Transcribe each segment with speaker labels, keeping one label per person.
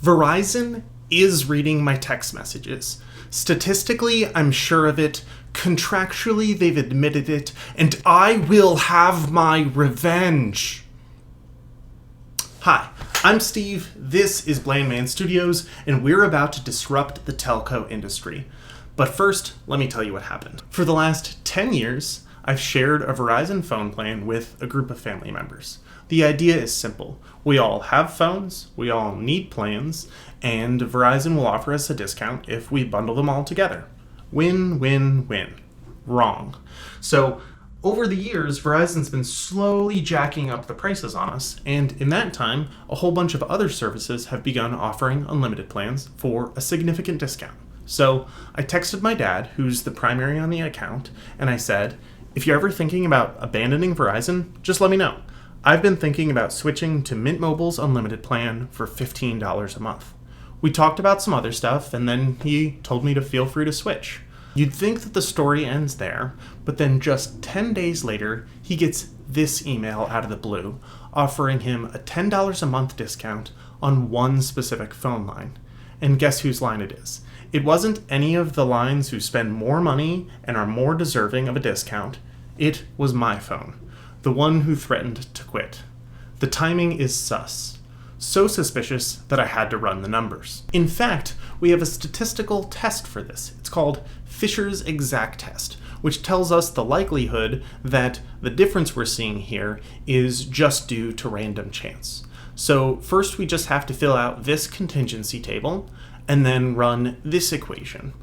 Speaker 1: Verizon is reading my text messages. Statistically, I'm sure of it. Contractually, they've admitted it, and I will have my revenge. Hi, I'm Steve, this is BlandManStudios, and we're about to disrupt the telco industry. But first, let me tell you what happened. For the last 10 years, I've shared a Verizon phone plan with a group of family members. The idea is simple. We all have phones, we all need plans, and Verizon will offer us a discount if we bundle them all together. Win, win, win. Wrong. So, over the years, Verizon's been slowly jacking up the prices on us, and in that time, a whole bunch of other services have begun offering unlimited plans for a significant discount. So, I texted my dad, who's the primary on the account, and I said, if you're ever thinking about abandoning Verizon, just let me know. I've been thinking about switching to Mint Mobile's unlimited plan for $15 a month. We talked about some other stuff, and then he told me to feel free to switch. You'd think that the story ends there, but then just 10 days later, he gets this email out of the blue, offering him a $10 a month discount on one specific phone line. And guess whose line it is? It wasn't any of the lines who spend more money and are more deserving of a discount. It was my phone, the one who threatened to quit. The timing is sus. So suspicious that I had to run the numbers. In fact, we have a statistical test for this. It's called Fisher's exact test, which tells us the likelihood that the difference we're seeing here is just due to random chance. So first we just have to fill out this contingency table and then run this equation.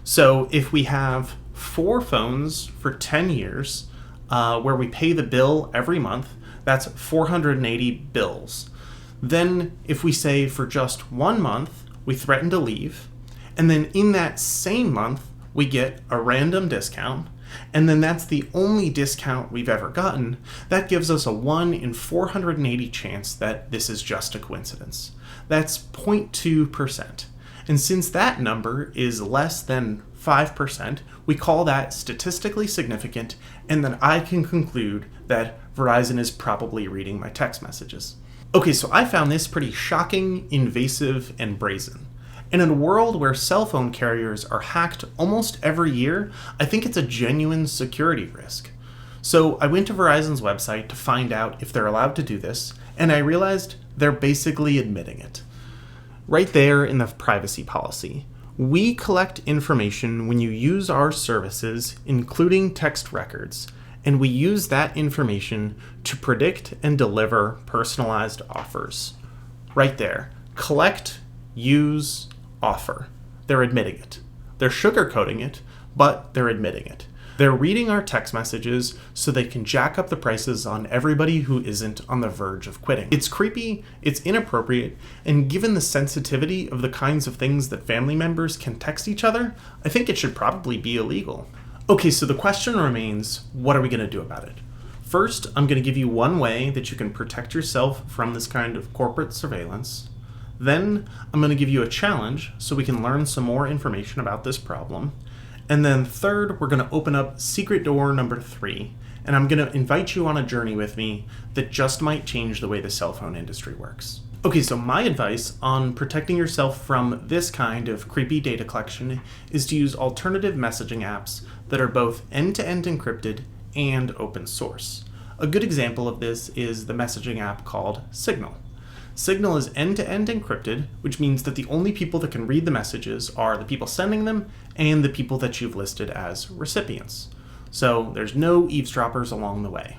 Speaker 1: So if we have 4 phones for 10 years, where we pay the bill every month, that's 480 bills. Then if we say for just 1 month, we threaten to leave, and then in that same month, we get a random discount, and then that's the only discount we've ever gotten, that gives us a 1 in 480 chance that this is just a coincidence. That's 0.2%. And since that number is less than 5%, we call that statistically significant, and then I can conclude that Verizon is probably reading my text messages. Okay, so I found this pretty shocking, invasive, and brazen. And in a world where cell phone carriers are hacked almost every year, I think it's a genuine security risk. So I went to Verizon's website to find out if they're allowed to do this, and I realized they're basically admitting it. Right there in the privacy policy. We collect information when you use our services, including text records, and we use that information to predict and deliver personalized offers. Right there. Collect, use, offer. They're admitting it. They're sugarcoating it, but they're admitting it. They're reading our text messages so they can jack up the prices on everybody who isn't on the verge of quitting. It's creepy, it's inappropriate, and given the sensitivity of the kinds of things that family members can text each other, I think it should probably be illegal. Okay, so the question remains, what are we going to do about it? First, I'm going to give you one way that you can protect yourself from this kind of corporate surveillance. Then, I'm going to give you a challenge so we can learn some more information about this problem. And then third, we're going to open up secret door number 3, and I'm going to invite you on a journey with me that just might change the way the cell phone industry works. Okay, so my advice on protecting yourself from this kind of creepy data collection is to use alternative messaging apps that are both end-to-end encrypted and open source. A good example of this is the messaging app called Signal. Signal is end-to-end encrypted, which means that the only people that can read the messages are the people sending them and the people that you've listed as recipients. So there's no eavesdroppers along the way.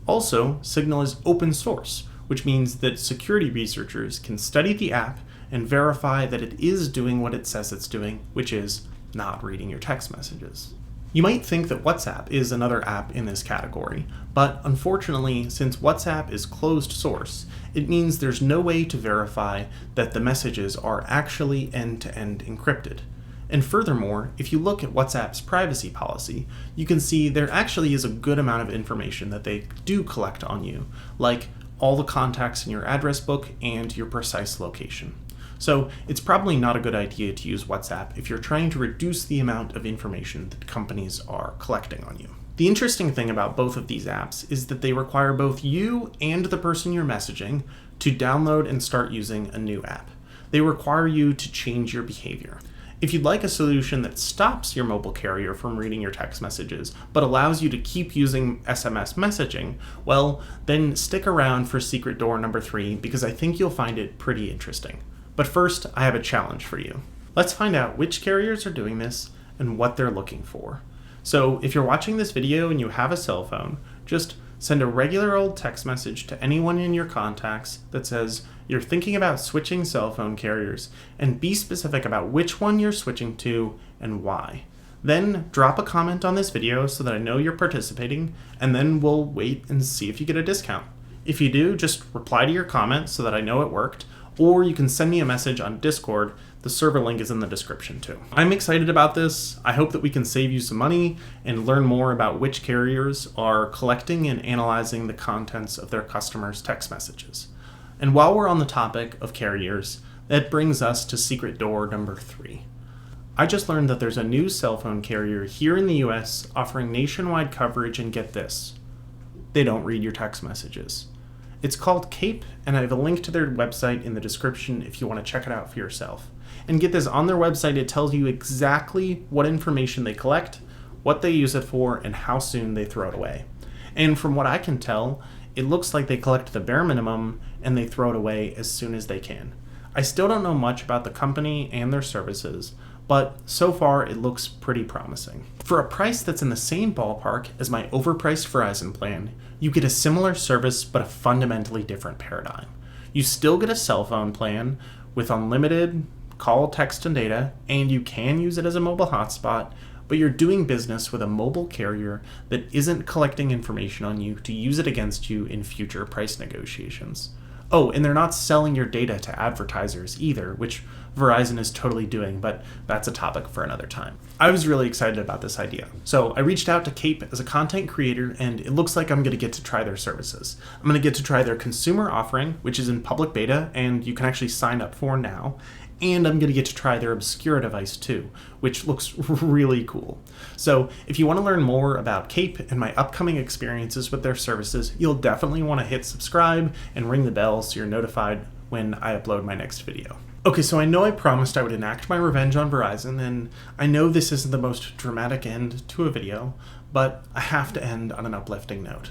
Speaker 1: Also, Signal is open source, which means that security researchers can study the app and verify that it is doing what it says it's doing, which is not reading your text messages. You might think that WhatsApp is another app in this category, but unfortunately, since WhatsApp is closed source, it means there's no way to verify that the messages are actually end-to-end encrypted. And furthermore, if you look at WhatsApp's privacy policy, you can see there actually is a good amount of information that they do collect on you, like all the contacts in your address book and your precise location. So it's probably not a good idea to use WhatsApp if you're trying to reduce the amount of information that companies are collecting on you. The interesting thing about both of these apps is that they require both you and the person you're messaging to download and start using a new app. they require you to change your behavior. If you'd like a solution that stops your mobile carrier from reading your text messages, but allows you to keep using SMS messaging, well, then stick around for secret door number 3 because I think you'll find it pretty interesting. But first, I have a challenge for you. Let's find out which carriers are doing this and what they're looking for. So if you're watching this video and you have a cell phone, just send a regular old text message to anyone in your contacts that says you're thinking about switching cell phone carriers, and be specific about which one you're switching to and why. Then drop a comment on this video so that I know you're participating, and then we'll wait and see if you get a discount. If you do, just reply to your comment so that I know it worked, or you can send me a message on Discord. The server link is in the description too. I'm excited about this. I hope that we can save you some money and learn more about which carriers are collecting and analyzing the contents of their customers' text messages. And while we're on the topic of carriers, that brings us to secret door number 3. I just learned that there's a new cell phone carrier here in the US offering nationwide coverage, and get this, they don't read your text messages. It's called Cape, and I have a link to their website in the description if you want to check it out for yourself. And get this, on their website it tells you exactly what information they collect, what they use it for, and how soon they throw it away. And from what I can tell, it looks like they collect the bare minimum and they throw it away as soon as they can. I still don't know much about the company and their services, but so far it looks pretty promising. For a price that's in the same ballpark as my overpriced Verizon plan, you get a similar service but a fundamentally different paradigm. You still get a cell phone plan with unlimited call, text, and data, and you can use it as a mobile hotspot, but you're doing business with a mobile carrier that isn't collecting information on you to use it against you in future price negotiations. Oh, and they're not selling your data to advertisers either, which Verizon is totally doing, but that's a topic for another time. I was really excited about this idea. So I reached out to Cape as a content creator, and it looks like I'm going to get to try their services. I'm going to get to try their consumer offering, which is in public beta, and you can actually sign up for now. And I'm going to get to try their Obscura device too, which looks really cool. So if you want to learn more about Cape and my upcoming experiences with their services, you'll definitely want to hit subscribe and ring the bell so you're notified when I upload my next video. Okay, so I know I promised I would enact my revenge on Verizon, and I know this isn't the most dramatic end to a video, but I have to end on an uplifting note.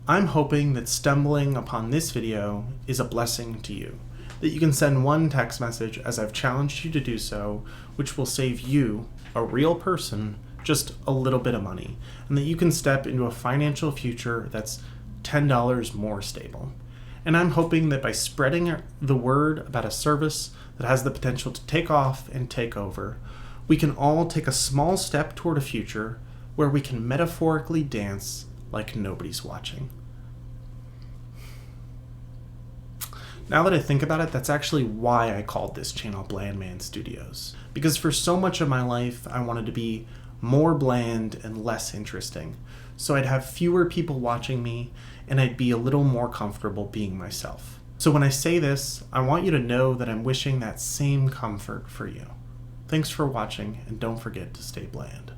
Speaker 1: I'm hoping that stumbling upon this video is a blessing to you, that you can send one text message as I've challenged you to do so, which will save you, a real person, just a little bit of money, and that you can step into a financial future that's $10 more stable. And I'm hoping that by spreading the word about a service that has the potential to take off and take over, we can all take a small step toward a future where we can metaphorically dance like nobody's watching. Now that I think about it, that's actually why I called this channel BlandManStudios. Because for so much of my life, I wanted to be more bland and less interesting. So I'd have fewer people watching me, and I'd be a little more comfortable being myself. So when I say this, I want you to know that I'm wishing that same comfort for you. Thanks for watching, and don't forget to stay bland.